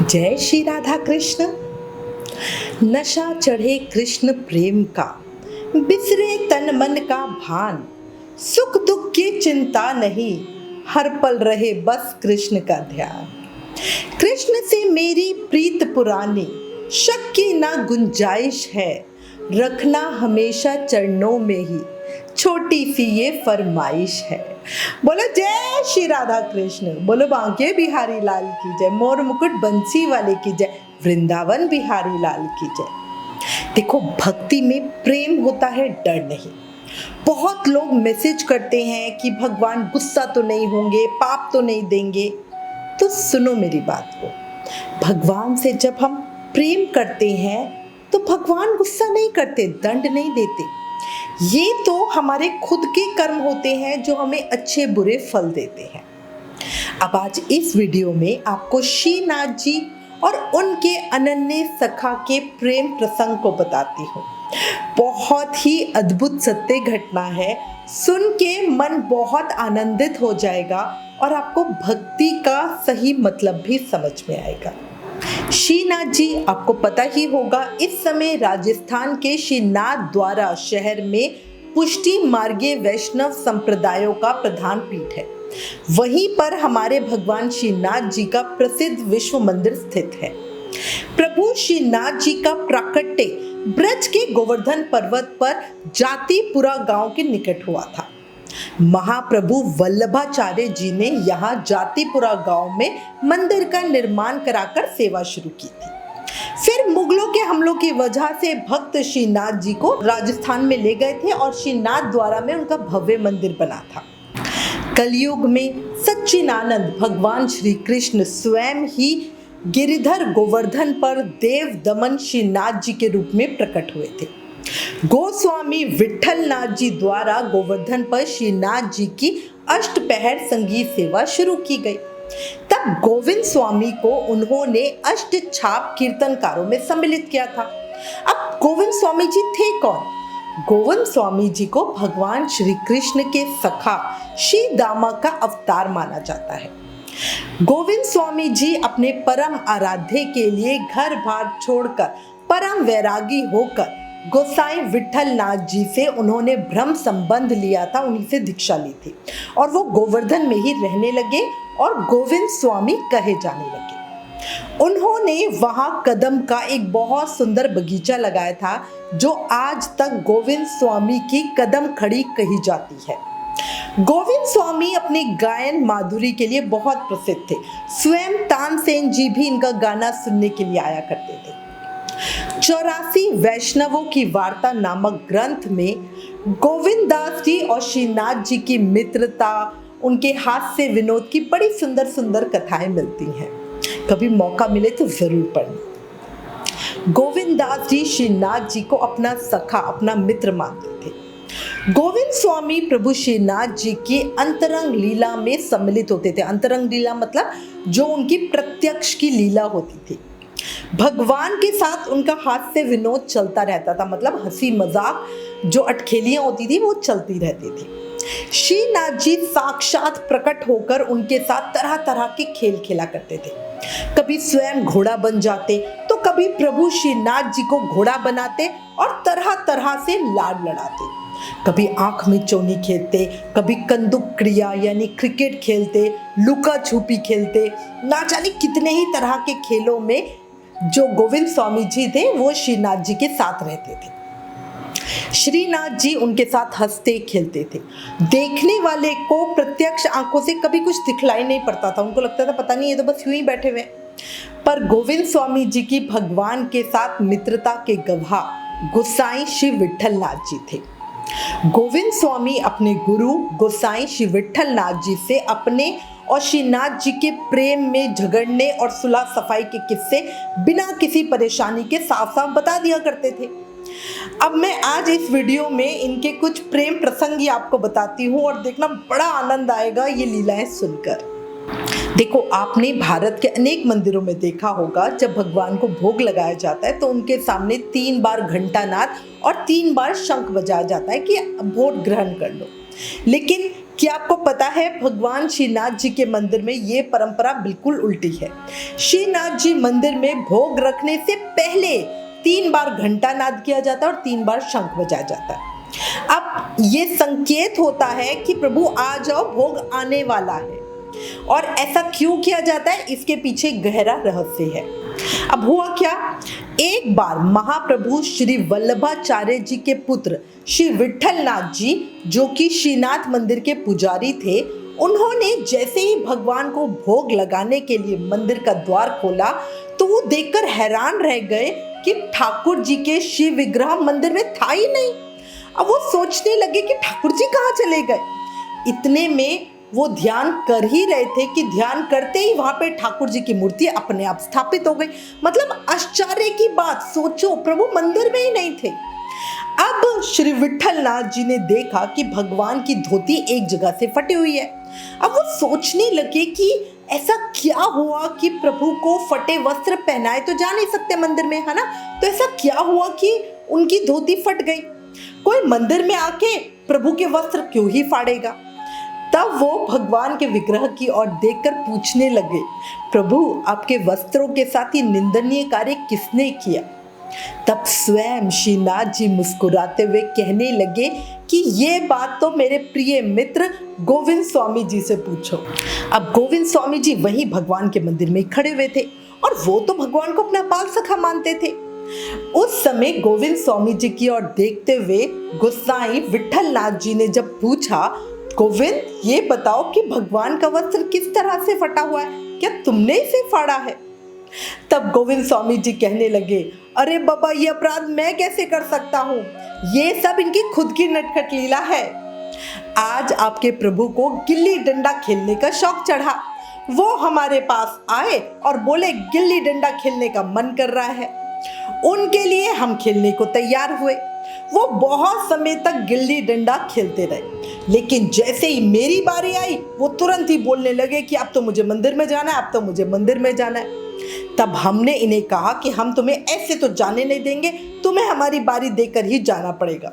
जय श्री राधा कृष्ण। नशा चढ़े कृष्ण प्रेम का, बिसरे तन मन का भान। सुख दुख की चिंता नहीं, हर पल रहे बस कृष्ण का ध्यान। कृष्ण से मेरी प्रीत पुरानी, शक की ना गुंजाइश है। रखना हमेशा चरणों में ही, छोटी सी ये फरमाइश है। बोलो जय श्री राधा कृष्ण, बोलो बांके बिहारी लाल की जय, मोर मुकुट बंसी वाले की जय, वृंदावन बिहारी लाल की जय। देखो, भक्ति में प्रेम होता है, डर नहीं। बहुत लोग मैसेज करते हैं कि भगवान गुस्सा तो नहीं होंगे, पाप तो नहीं देंगे। तो सुनो मेरी बात को, भगवान से जब हम प्रेम करते हैं तो भगवान गुस्सा नहीं करते, दंड नहीं देते। ये तो हमारे खुद के कर्म होते हैं जो हमें अच्छे बुरे फल देते हैं। अब आज इस वीडियो में आपको श्रीनाथ जी और उनके अनन्य सखा के प्रेम प्रसंग को बताती हूँ। बहुत ही अद्भुत सत्य घटना है, सुन के मन बहुत आनंदित हो जाएगा और आपको भक्ति का सही मतलब भी समझ में आएगा। श्रीनाथ जी, आपको पता ही होगा, इस समय राजस्थान के श्रीनाथ द्वारा शहर में पुष्टि मार्गीय वैष्णव संप्रदायों का प्रधान पीठ है। वहीं पर हमारे भगवान श्रीनाथ जी का प्रसिद्ध विश्व मंदिर स्थित है। प्रभु श्रीनाथ जी का प्राकट्य ब्रज के गोवर्धन पर्वत पर जातिपुरा गांव के निकट हुआ था। महाप्रभु वल्लभाचार्य जी ने यहाँ जातिपुरा गांव में मंदिर का निर्माण कराकर सेवा शुरू की थी। फिर मुगलों के हमलों की वजह से भक्त श्रीनाथ जी को राजस्थान में ले गए थे और श्रीनाथ द्वारा में उनका भव्य मंदिर बना था। कलयुग में सच्चिदानंद भगवान श्री कृष्ण स्वयं ही गिरिधर गोवर्धन पर देव दमन श्रीनाथ जी के रूप में प्रकट हुए थे। गोस्वामी विठल नाथ जी द्वारा गोवर्धन पर श्रीनाथ जी की अष्टपहर संगीत सेवा शुरू की गई। तब गोविंद स्वामी को उन्होंने अष्ट छाप कीर्तनकारों में सम्मिलित किया था। अब गोविंद स्वामी जी थे कौन? गोविंद स्वामी जी को भगवान श्री कृष्ण के सखा श्री दामा का अवतार माना जाता है। गोविंद स्वामी जी अपने परम आराध्य के लिए घर बार छोड़कर परम वैरागी होकर गोसाई विठल नाथ जी से उन्होंने ब्रह्म संबंध लिया था, उन्हीं से दीक्षा ली थी और वो गोवर्धन में ही रहने लगे और गोविंद स्वामी कहे जाने लगे। उन्होंने वहां कदम का एक बहुत सुंदर बगीचा लगाया था, जो आज तक गोविंद स्वामी की कदम खड़ी कही जाती है। गोविंद स्वामी अपने गायन माधुरी के लिए बहुत प्रसिद्ध थे। स्वयं तानसेन जी भी इनका गाना सुनने के लिए आया करते थे। 84 वैष्णवों की वार्ता नामक ग्रंथ में गोविंद दास जी और श्रीनाथ जी की मित्रता, उनके हास्य विनोद की बड़ी सुंदर सुंदर कथाएं मिलती हैं। कभी मौका मिले तो जरूर पढ़ना। गोविंद दास जी श्रीनाथ जी को अपना सखा, अपना मित्र मानते थे। गोविंद स्वामी प्रभु श्रीनाथ जी की अंतरंग लीला में सम्मिलित होते थे। अंतरंग लीला मतलब जो उनकी प्रत्यक्ष की लीला होती थी। भगवान के साथ उनका हास्य विनोद चलता रहता था, मतलब हंसी मजाक, जो अटखेलियां होती थी वो चलती रहती थी। श्रीनाथ जी साक्षात प्रकट होकर उनके साथ तरह तरह के खेल खेला करते थे। कभी स्वयं घोड़ा बन जाते तो कभी प्रभु श्रीनाथ जी को घोड़ा बनाते और तरह तरह से लाड लड़ाते। कभी आंख में चोनी खेलते, कभी कंदुक क्रिया यानी क्रिकेट खेलते, लुका छुपी खेलते, ना जाने कितने ही तरह के खेलों में जो गोविंद स्वामी जी थे वो श्रीनाथ जी के साथ रहते थे। श्रीनाथ जी उनके साथ हंसते खेलते थे। देखने वाले को प्रत्यक्ष आंखों से कभी कुछ दिखलाई नहीं पड़ता था, उनको लगता था पता नहीं ये तो बस यूं ही बैठे हुए। पर गोविंद स्वामी जी की भगवान के साथ मित्रता के गवाह गोसाई श्री विठल नाथ जी थे। गोविंद स्वामी अपने गुरु गोसाई श्री विठल नाथ जी से अपने और श्रीनाथ जी के प्रेम में झगड़ने और सुलह सफाई के किस्से बिना किसी परेशानी के साफ साफ बता दिया करते थे। अब मैं आज इस वीडियो में इनके कुछ प्रेम प्रसंग आपको बताती हूँ और देखना बड़ा आनंद आएगा ये लीलाएं सुनकर। देखो, आपने भारत के अनेक मंदिरों में देखा होगा, जब भगवान को भोग लगाया जाता है तो उनके सामने 3 बार घंटानाद और 3 बार शंख बजाया जाता है कि भोग ग्रहण कर लो। लेकिन क्या आपको पता है भगवान श्रीनाथ जी के मंदिर में ये परंपरा बिल्कुल उल्टी है। श्रीनाथ जी मंदिर में भोग रखने से पहले 3 बार घंटा नाद किया जाता है और 3 बार शंख बजाया जाता है। अब ये संकेत होता है कि प्रभु आ जाओ, भोग आने वाला है। और ऐसा क्यों किया जाता है, इसके पीछे गहरा रहस्य है। अब हुआ क्या, एक बार महाप्रभु श्री वल्लभाचार्य जी के पुत्र श्री विठलनाथ जी, जो कि श्रीनाथ मंदिर के पुजारी थे, उन्होंने जैसे ही भगवान को भोग लगाने के लिए मंदिर का द्वार खोला तो वो देखकर हैरान रह गए कि ठाकुर जी के शिव विग्रह मंदिर में था ही नहीं। अब वो सोचने लगे कि ठाकुर जी कहाँ चले गए। इतने में वो ध्यान कर ही रहे थे कि ध्यान करते ही वहां पे ठाकुर जी की मूर्ति अपने आप स्थापित हो गई। मतलब आश्चर्य की बात, सोचो प्रभु मंदिर में ही नहीं थे। अब श्री विठलनाथ जी ने देखा कि भगवान की धोती एक जगह से फटी हुई है। अब वो सोचने लगे कि ऐसा क्या हुआ कि प्रभु को फटे वस्त्र पहनाए तो जा नहीं सकते मंदिर में, है ना। तो ऐसा क्या हुआ कि उनकी धोती फट गई। कोई मंदिर में आके प्रभु के वस्त्र क्यों ही फाड़ेगा। तब वो भगवान के विग्रह की ओर देखकर पूछने लगे, प्रभु आपके वस्त्रों के साथ ये निंदनीय कार्य किसने किया। तब स्वयं श्रीनाथ जी मुस्कुराते हुए कहने लगे कि ये बात तो मेरे प्रिय मित्र गोविंद स्वामी जी से पूछो। अब गोविंद स्वामी जी वहीं भगवान के मंदिर में खड़े हुए थे और वो तो भगवान को अपना बाल सखा मानते थे। उस समय गोविंद स्वामी जी की ओर देखते हुए गोसाई विठलनाथ जी ने जब पूछा, गोविंद ये बताओ कि भगवान का वस्त्र किस तरह से फटा हुआ है, क्या तुमने इसे फाड़ा है। तब गोविंद स्वामी जी कहने लगे, अरे बाबा ये अपराध मैं कैसे कर सकता हूँ, ये सब इनकी खुद की नटखट लीला है। आज आपके प्रभु को गिल्ली डंडा खेलने का शौक चढ़ा, वो हमारे पास आए और बोले गिल्ली डंडा खेलने का मन कर रहा है। उनके लिए हम खेलने को तैयार हुए। वो बहुत समय तक गिल्ली डंडा खेलते रहे, लेकिन जैसे ही मेरी बारी आई वो तुरंत ही बोलने लगे कि अब तो मुझे मंदिर में जाना है, अब तो मुझे मंदिर में जाना है। तब हमने इन्हें कहा कि हम तुम्हें ऐसे तो जाने नहीं देंगे, तुम्हें हमारी बारी देकर ही जाना पड़ेगा।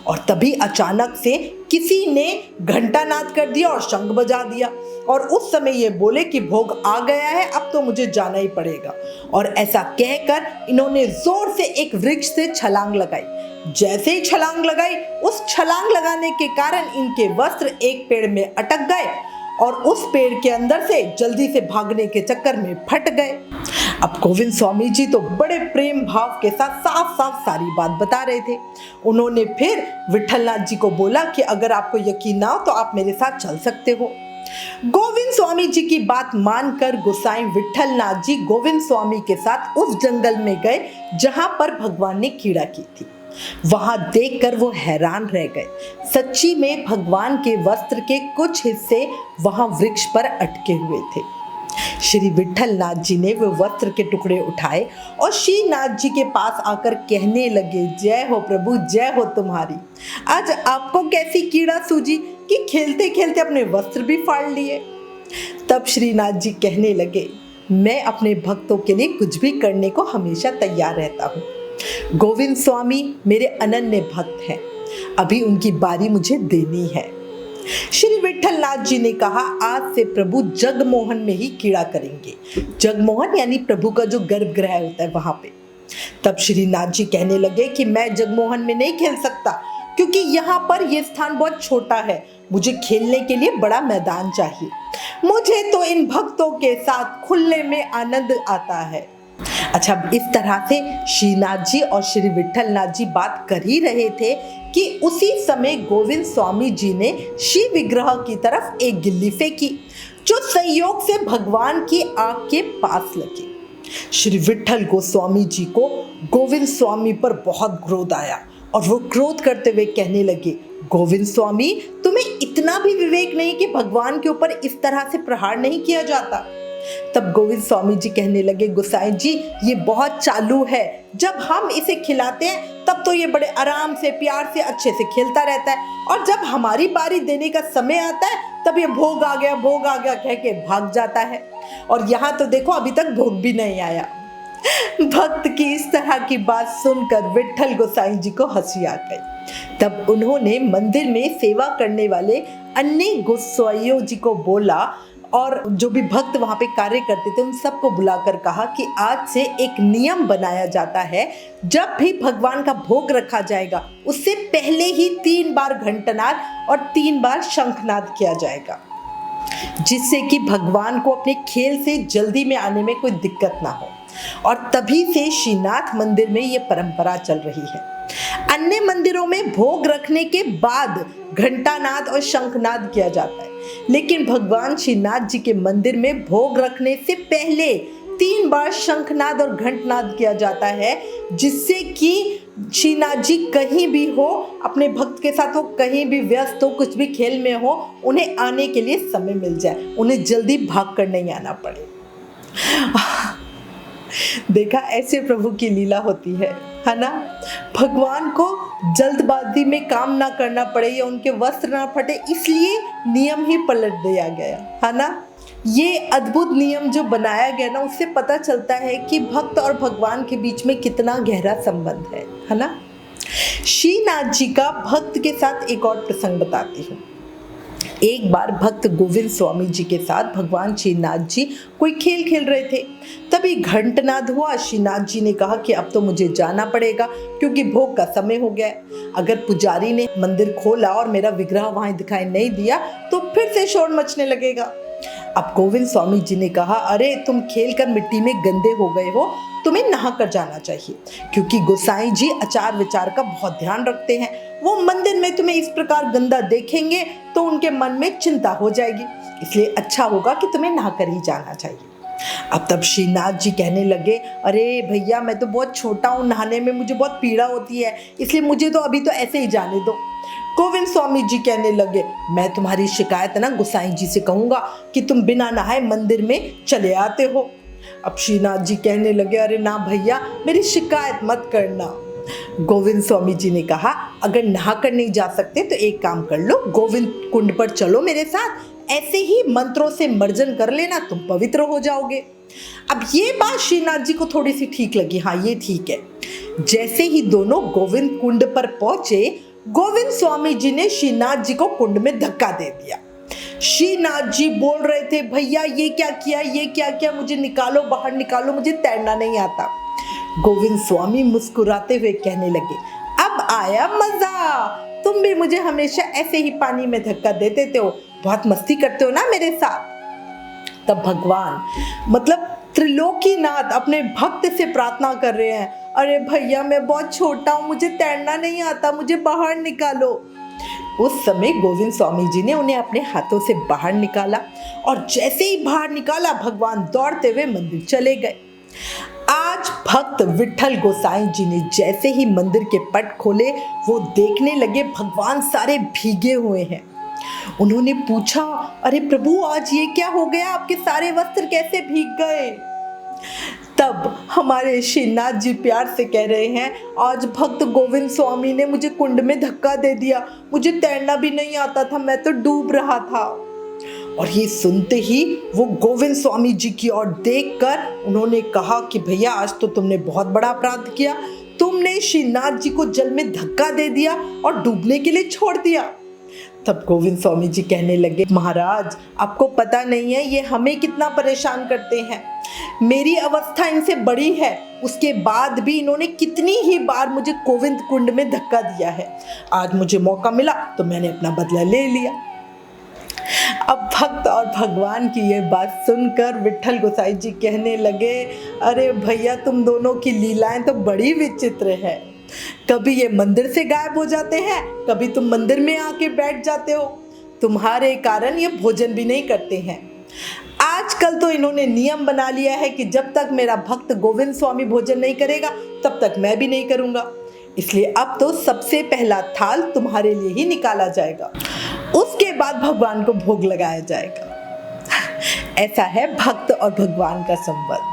और तभी अचानक से किसी ने घंटा नाद कर दिया और शंख बजा दिया और उस समय ये बोले कि भोग आ गया है, अब तो मुझे जाना ही पड़ेगा। और ऐसा कहकर इन्होंने जोर से एक वृक्ष से छलांग लगाई। जैसे ही छलांग लगाई, उस छलांग लगाने के कारण इनके वस्त्र एक पेड़ में अटक गए और उस पेड़ के अंदर से जल्दी से भागने के चक्कर में फट गए। अब गोविंद स्वामी जी तो बड़े प्रेम भाव के साथ साफ साफ सारी बात बता रहे थे। उन्होंने फिर विठलनाथ जी को बोला कि अगर आपको यकीन ना हो तो आप मेरे साथ चल सकते हो। गोविंद स्वामी जी की बात मानकर गोसाई विठलनाथ जी गोविंद स्वामी के साथ उस जंगल में गए जहां पर भगवान ने कीड़ा की थी। वहां देखकर वो हैरान रह गए। सच्ची में भगवान के वस्त्र के कुछ हिस्से वहां वृक्ष पर अटके हुए थे। श्री विठलनाथ जी ने वो वस्त्र के टुकड़े उठाए और श्रीनाथ जी के पास आकर कहने लगे, जय हो प्रभु, जय हो तुम्हारी। आज आपको कैसी कीड़ा सूझी कि खेलते खेलते अपने वस्त्र भी फाड़ लिए। तब श्रीनाथ जी कहने लगे, मैं अपने भक्तों के लिए कुछ भी करने को हमेशा तैयार रहता हूँ। गोविंद स्वामी मेरे अनन्य भक्त हैं, अभी उनकी बारी मुझे देनी है। श्री विठलनाथ जी ने कहा, आज से प्रभु जगमोहन में ही कीड़ा करेंगे। जगमोहन यानी प्रभु का जो गर्भगृह होता है वहां पे। तब श्रीनाथ जी कहने लगे कि मैं जगमोहन में नहीं खेल सकता, क्योंकि यहाँ पर यह स्थान बहुत छोटा है, मुझे खेलने के लिए बड़ा मैदान चाहिए। मुझे तो इन भक्तों के साथ खुलने में आनंद आता है। अच्छा, इस तरह से श्रीनाथ जी और श्री विठलनाथ जी बात कर ही रहे थे कि उसी समय गोविंद स्वामी जी ने शिव विग्रह की तरफ एक गिल्ली फेंकी, जो संयोग से भगवान की आंख के पास लगी। श्री विठल गोस्वामी जी को गोविंद स्वामी पर बहुत क्रोध आया और वो क्रोध करते हुए कहने लगे, गोविंद स्वामी तुम्हें इतना भी विवेक नहीं कि भगवान के ऊपर इस तरह से प्रहार नहीं किया जाता। तब गोविंद स्वामी जी कहने लगे, गोसाई जी ये बहुत चालू है, जब हम इसे खिलाते हैं तब तो ये बड़े आराम से प्यार से अच्छे से खेलता रहता है, और जब हमारी बारी देने का समय आता है तब ये भोग आ गया कह के भाग जाता है। और यहाँ तो देखो अभी तक भोग भी नहीं आया। भक्त की इस तरह की बात सुनकर विठल गोसाई जी को हंसी आ गई। तब उन्होंने मंदिर में सेवा करने वाले अन्य गोसाइयों जी को बोला और जो भी भक्त वहाँ पे कार्य करते थे उन सबको बुलाकर कहा कि आज से एक नियम बनाया जाता है, जब भी भगवान का भोग रखा जाएगा उससे पहले ही 3 बार घंटनाद और 3 बार शंखनाद किया जाएगा, जिससे कि भगवान को अपने खेल से जल्दी में आने में कोई दिक्कत ना हो। और तभी से श्रीनाथ मंदिर में ये परंपरा चल रही है। अन्य मंदिरों में भोग रखने के बाद घंटानाद और शंखनाद किया जाता है, लेकिन भगवान श्रीनाथ जी के मंदिर में भोग रखने से पहले 3 बार शंखनाद और घंटनाद किया जाता है, जिससे कि श्रीनाथ जी कहीं भी हो, अपने भक्त के साथ हो, कहीं भी व्यस्त हो, कुछ भी खेल में हो, उन्हें आने के लिए समय मिल जाए, उन्हें जल्दी भाग कर नहीं आना पड़े। देखा, ऐसे प्रभु की लीला होती है ना। भगवान को जल्दबाजी में काम ना करना पड़े या उनके वस्त्र ना फटे, इसलिए नियम ही पलट दिया गया है ना। ये अद्भुत नियम जो बनाया गया ना, उससे पता चलता है कि भक्त और भगवान के बीच में कितना गहरा संबंध है ना। श्रीनाथ जी का भक्त के साथ एक और प्रसंग बताती हूँ। एक बार भक्त गोविंद स्वामी जी के साथ भगवान श्रीनाथ जी कोई खेल खेल रहे थे, तभी घंटनाद हुआ। श्रीनाथ जी ने कहा कि अब तो मुझे जाना पड़ेगा क्योंकि भोग का समय हो गया है। अगर पुजारी ने मंदिर खोला और मेरा विग्रह वहां दिखाई नहीं दिया तो फिर से शोर मचने लगेगा। अब गोविंद स्वामी जी ने कहा, अरे तुम खेल कर मिट्टी में गंदे हो गए हो, तुम्हें नहा कर जाना चाहिए, क्योंकि गोसाई जी आचार विचार का बहुत ध्यान रखते हैं। वो मंदिर में तुम्हें इस प्रकार गंदा देखेंगे तो उनके मन में चिंता हो जाएगी, इसलिए अच्छा होगा कि तुम्हें नहा कर ही जाना चाहिए। अब तब श्रीनाथ जी कहने लगे, अरे भैया मैं तो बहुत छोटा हूँ, नहाने में मुझे बहुत पीड़ा होती है, इसलिए मुझे तो अभी तो ऐसे ही जाने दो। गोविंद स्वामी जी कहने लगे, मैं तुम्हारी शिकायत ना गोसाई जी से कहूँगा कि तुम बिना नहाए मंदिर में चले आते हो। अब श्रीनाथ जी कहने लगे, अरे ना भैया, मेरी शिकायत मत करना। गोविंद स्वामी जी ने कहा, अगर नहा कर नहीं जा सकते तो एक काम कर लो, गोविंद कुंड पर चलो मेरे साथ, ऐसे ही मंत्रों से मर्जन कर लेना, तुम पवित्र हो जाओगे। अब ये बात श्रीनाथ जी को थोड़ी सी ठीक लगी, हाँ ये ठीक है। जैसे ही दोनों गोविंद कुंड पर पहुंचे, गोविंद स्वामी जी ने श्रीनाथ जी को कुंड में धक्का दे दिया। श्रीनाथ जी बोल रहे थे, भैया ये क्या किया, ये क्या किया, मुझे निकालो, बाहर निकालो, मुझे तैरना नहीं आता। गोविंद स्वामी मुस्कुराते हुए कहने लगे, अब आया मजा, तुम भी मुझे हमेशा ऐसे ही पानी में धक्का देते थे, बहुत मस्ती करते हो ना मेरे साथ। तब भगवान मतलब त्रिलोकीनाथ अपने भक्त से प्रार्थना कर रहे हैं, अरे भैया मैं बहुत छोटा हूँ, मुझे तैरना नहीं आता, मुझे बाहर निकालो। उस समय गोविंद स्वामी जी ने उन्हें अपने हाथों से बाहर निकाला और जैसे ही बाहर निकाला, भगवान दौड़ते हुए मंदिर चले गए। आज भक्त विठल गोसाई जी ने जैसे ही मंदिर के पट खोले, वो देखने लगे भगवान सारे भीगे हुए हैं। उन्होंने पूछा, अरे प्रभु आज ये क्या हो गया, आपके सारे वस्त्र कैसे भीग गए। तब हमारे श्रीनाथ जी प्यार से कह रहे हैं, आज भक्त गोविंद स्वामी ने मुझे कुंड में धक्का दे दिया, मुझे तैरना भी नहीं आता था, मैं तो डूब रहा था। और ये सुनते ही वो गोविंद स्वामी जी की ओर देखकर उन्होंने कहा कि भैया आज तो तुमने बहुत बड़ा अपराध किया, तुमने श्रीनाथ जी को जल में धक्का दे दिया और डूबने के लिए छोड़ दिया। तब गोविंद स्वामी जी कहने लगे, महाराज आपको पता नहीं है ये हमें कितना परेशान करते हैं, मेरी अवस्था इनसे बड़ी है, उसके बाद भी इन्होंने कितनी ही बार मुझे गोविंद कुंड में धक्का दिया है, आज मुझे मौका मिला तो मैंने अपना बदला ले लिया। अब भक्त और भगवान की ये बात सुनकर विठल गोसाई जी कहने लगे, अरे भैया तुम दोनों की लीलाएं तो बड़ी विचित्र है, कभी ये मंदिर से गायब हो जाते हैं, कभी तुम मंदिर में आके बैठ जाते हो, तुम्हारे कारण ये भोजन भी नहीं करते हैं। आजकल तो इन्होंने नियम बना लिया है कि जब तक मेरा भक्त गोविंद स्वामी भोजन नहीं करेगा तब तक मैं भी नहीं करूंगा, इसलिए अब तो सबसे पहला थाल तुम्हारे लिए ही निकाला जाएगा, उसके बाद भगवान को भोग लगाया जाएगा। ऐसा है भक्त और भगवान का संबंध।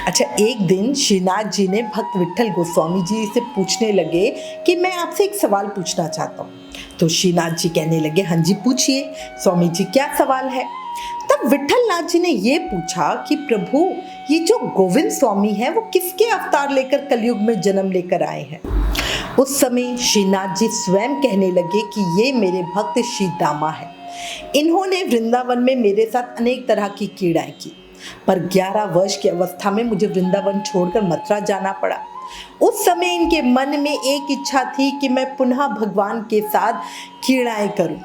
अच्छा, एक दिन श्रीनाथ जी ने भक्त विठल गोस्वामी जी से पूछने लगे कि मैं आपसे एक सवाल पूछना चाहता हूँ। तो श्रीनाथ जी कहने लगे, हाँ जी पूछिए स्वामी जी, क्या सवाल है। तब विठल नाथ जी ने ये पूछा कि प्रभु ये जो गोविंद स्वामी है वो किसके अवतार लेकर कलयुग में जन्म लेकर आए हैं। उस समय श्रीनाथ जी स्वयं कहने लगे कि ये मेरे भक्त श्री दामा है। इन्होंने वृंदावन में मेरे साथ अनेक तरह की क्रीड़ाएं की, पर 11 वर्ष की अवस्था में मुझे वृंदावन छोड़कर मथुरा जाना पड़ा। उस समय इनके मन में एक इच्छा थी कि मैं पुनः भगवान के साथ क्रीड़ाएं करूं,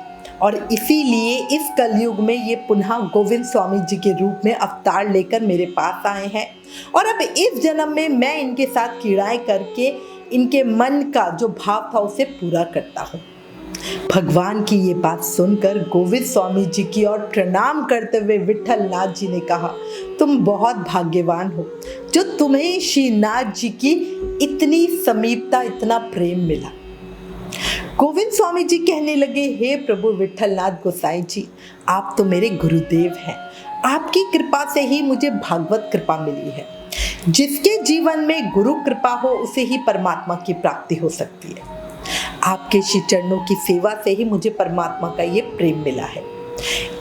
और इसीलिए इस कलयुग में ये पुनः गोविंद स्वामी जी के रूप में अवतार लेकर मेरे पास आए हैं। और अब इस जन्म में मैं इनके साथ क्रीड़ाएं करके इनके मन का जो भाव था उसे पूरा करता हूँ। भगवान की ये बात सुनकर गोविंद स्वामी जी की ओर प्रणाम करते हुए विट्ठल नाथ जी ने कहा, तुम बहुत भाग्यवान हो जो तुम्हें श्रीनाथ जी की इतनी समीपता, इतना प्रेम मिला। गोविंद स्वामी जी कहने लगे, हे प्रभु विट्ठल नाथ गोसाई जी, आप तो मेरे गुरुदेव हैं। आपकी कृपा से ही मुझे भागवत कृपा मिली है। जिसके जीवन में गुरु कृपा हो उसे ही परमात्मा की प्राप्ति हो सकती है। आपके श्री चरणों की सेवा से ही मुझे परमात्मा का ये प्रेम मिला है।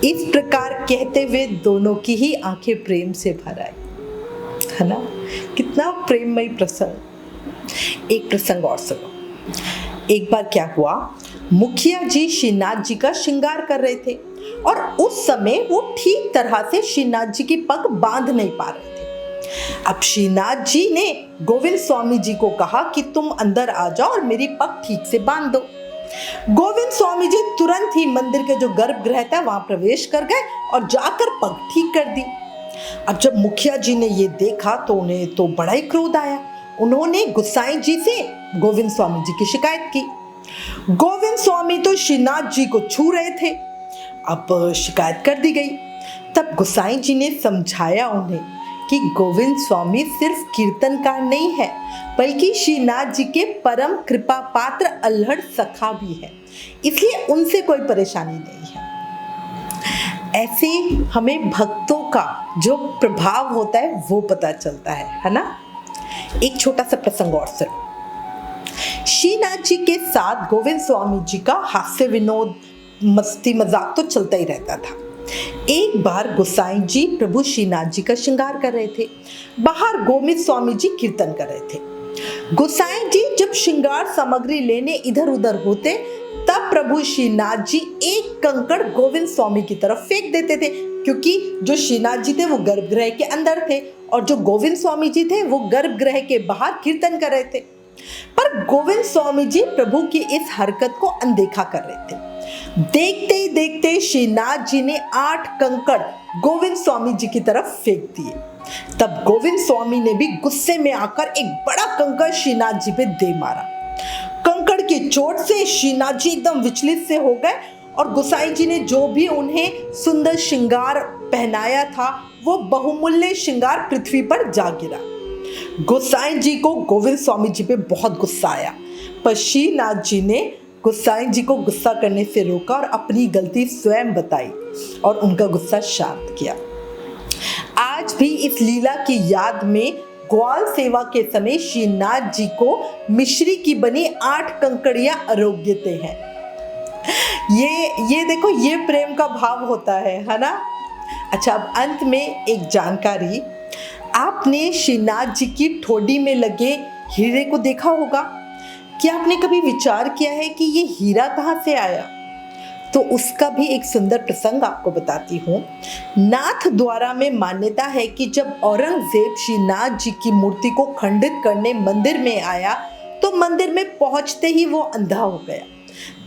इस प्रकार कहते हुए दोनों की ही आंखें प्रेम से भर आई, है ना? कितना प्रेममय प्रसंग। एक प्रसंग और सुनो। एक बार क्या हुआ, मुखिया जी श्रीनाथ जी का श्रृंगार कर रहे थे और उस समय वो ठीक तरह से श्रीनाथ जी की पग बांध नहीं पा रहे थे। अब श्रीनाथ जी ने गोविंद स्वामी जी को कहा कि तुम अंदर आ जाओ और मेरी पग ठीक से बांध दो। गोविंद स्वामी जी तुरंत ही मंदिर के जो गर्भगृह था वहां प्रवेश कर गए और जाकर पग ठीक कर दी। अब जब मुखिया जी ने ये देखा तो उन्हें तो बड़ा ही क्रोध आया। उन्होंने गोसाई जी से गोविंद स्वामी जी की शिकायत की। गोविंद स्वामी तो श्रीनाथ जी को छू रहे थे। अब शिकायत कर दी गई। तब गोसाई जी ने समझाया उन्हें कि गोविंद स्वामी सिर्फ कीर्तनकार नहीं है, बल्कि श्रीनाथ जी के परम कृपा पात्र अल्हड़ सखा भी है, इसलिए उनसे कोई परेशानी नहीं है। ऐसे हमें भक्तों का जो प्रभाव होता है वो पता चलता है ना? एक छोटा सा प्रसंग और सुनो। श्रीनाथ जी के साथ गोविंद स्वामी जी का हास्य विनोद, मस्ती मजाक तो चलता ही रहता था। एक बार गोसाई जी प्रभु श्रीनाथ जी का श्रृंगार कर रहे थे। बाहर गोविंद स्वामी जी कीर्तन कर रहे थे। गोसाई जी जब श्रृंगार सामग्री लेने इधर उधर होते तब प्रभु श्रीनाथ जी एक कंकड़ गोविंद स्वामी की तरफ फेंक देते थे, क्योंकि जो श्रीनाथ जी थे वो गर्भगृह के अंदर थे और जो गोविंद स्वामी जी थे वो गर्भगृह के बाहर कीर्तन कर रहे थे। पर गोविंद स्वामी जी प्रभु की इस हरकत को अनदेखा कर रहे थे। देखते ही देखते श्रीनाथ जी ने 8 कंकड़ गोविंद स्वामी जी की तरफ फेंक दिए। तब गोविंद स्वामी ने भी गुस्से में आकर एक बड़ा कंकड़ श्रीनाथ जी पे दे मारा। कंकड़ की चोट से श्रीनाथ जी एकदम विचलित से हो गए और गोसाई जी ने जो भी उन्हें सुंदर श्रृंगार पहनाया था वो बहुमूल्य श्रृंगार पृथ्वी पर जा गिरा। गोसाई जी को गोविंद स्वामी जी पे बहुत गुस्सा आया, पर श्रीनाथ जी ने गोसाई जी को गुस्सा करने से रोका और अपनी गलती स्वयं बताई और उनका गुस्सा शांत किया। आज भी इस लीला की याद में ग्वाल सेवा के समय श्रीनाथ जी को मिश्री की बनी 8 कंकड़ियां आरोग्यते हैं। ये देखो, ये प्रेम का भाव होता है ना? अच्छा, अब अंत में एक जानकारी। आपने श्रीनाथ जी की ठोडी में लगे हीरे को देखा होगा। क्या आपने कभी विचार किया है कि ये हीरा कहाँ से आया? तो उसका भी एक सुंदर प्रसंग आपको बताती हूँ। नाथ द्वारा में मान्यता है कि जब औरंगजेब श्रीनाथ जी की मूर्ति को खंडित करने मंदिर में आया तो मंदिर में पहुंचते ही वो अंधा हो गया।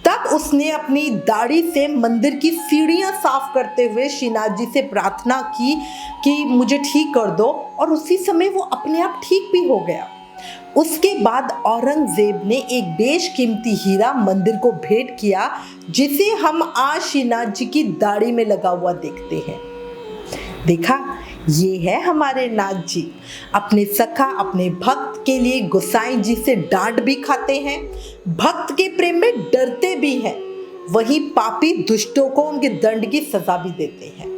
तब उसने अपनी दाढ़ी से मंदिर की सीढ़ियां साफ करते हुए श्रीनाथ जी से प्रार्थना की कि मुझे ठीक कर दो, और उसी समय वो अपने आप ठीक भी हो गया। उसके बाद औरंगजेब ने एक बेशकीमती हीरा मंदिर को भेंट किया, जिसे हम आज श्रीनाथ जी की दाढ़ी में लगा हुआ देखते हैं। देखा, ये है हमारे नाथ जी। अपने सखा, अपने भक्त के लिए गोसाई जी से डांट भी खाते हैं, भक्त के प्रेम में डरते भी हैं, वही पापी दुष्टों को उनके दंड की सजा भी देते हैं।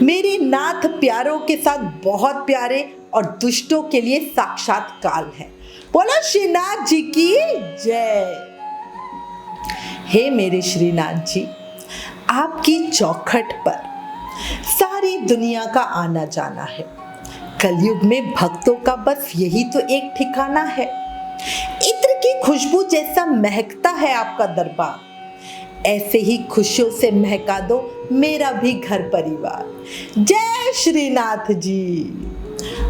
मेरे नाथ प्यारों के साथ बहुत प्यारे और दुष्टों के लिए साक्षात काल है। बोलो श्रीनाथ जी की जय। हे मेरे श्रीनाथ जी, आपकी चौखट पर सारी दुनिया का आना जाना है। कलयुग में भक्तों का बस यही तो एक ठिकाना है। इत्र की खुशबू जैसा महकता है आपका दरबार, ऐसे ही खुशियों से महका दो मेरा भी घर परिवार। जय श्रीनाथ जी।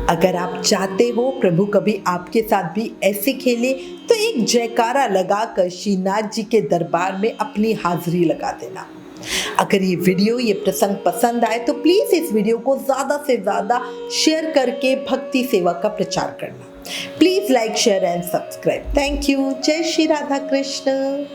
अगर आप चाहते हो प्रभु कभी आपके साथ भी ऐसे खेले तो एक जयकारा लगाकर श्रीनाथ जी के दरबार में अपनी हाजिरी लगा देना। अगर ये प्रसंग पसंद आए तो प्लीज इस वीडियो को ज्यादा से ज्यादा शेयर करके भक्ति सेवा का प्रचार करना। Please like share and subscribe. Thank you. जय श्री राधा कृष्ण।